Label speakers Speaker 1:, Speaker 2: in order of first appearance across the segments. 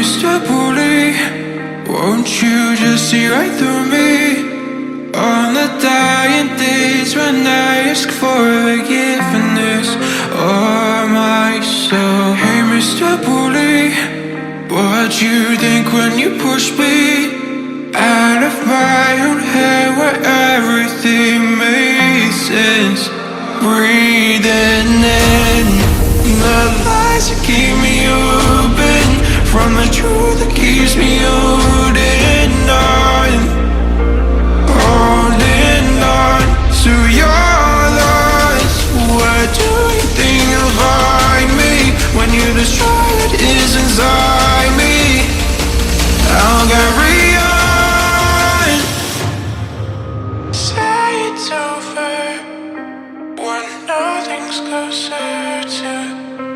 Speaker 1: Mr. Bully, won't you just see right through me? On the dying days when I ask for forgiveness or myself. Hey Mr. Bully, what you think when you push me out of my own head where everything made sense? Breathing in the lies that keep me open from the truth that keeps me holding on. Holding on to your loss. Where do you think you'll find me when you destroy what is inside me? I'll carry on. Say it's over when nothing's closer to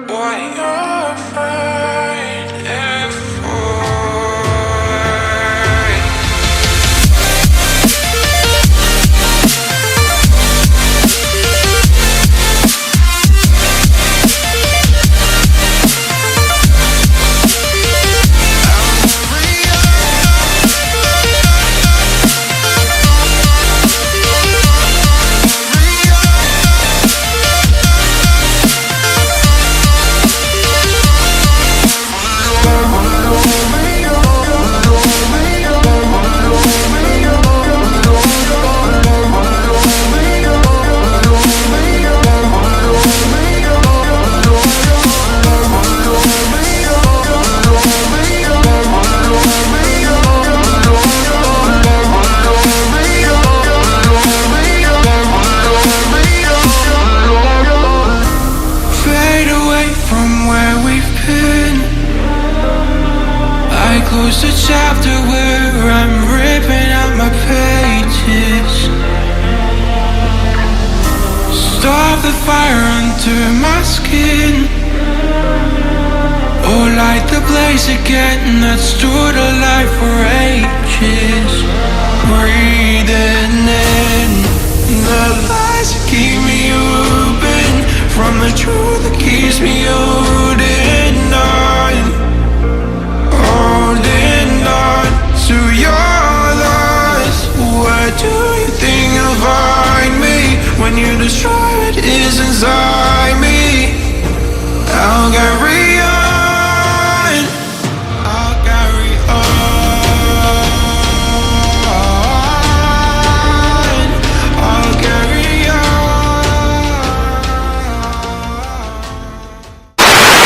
Speaker 1: what you're fighting for. Close the chapter where I'm ripping out my pages. Stop the fire under my skin. Oh, light the blaze again that stood alive for ages. Breathing in the lies that keep me open from the truth that keeps me holding on. Holding on to your loss. Where do you think you'll find me when you destroy what is inside me? I'll carry on. I'll carry on. I'll carry on.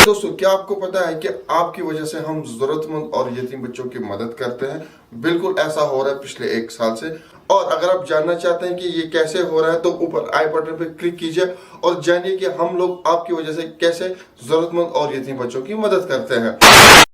Speaker 2: दोस्तों, क्या आपको पता है कि आपकी वजह से हम जरूरतमंद और यतीम बच्चों की मदद करते हैं? बिल्कुल ऐसा हो रहा है पिछले 1 साल से। और अगर आप जानना चाहते हैं कि ये कैसे हो रहा है तो ऊपर आई बटन पर क्लिक कीजिए और जानिए कि हम लोग आपकी वजह से कैसे जरूरतमंद और यतीम बच्चों की मदद करते हैं।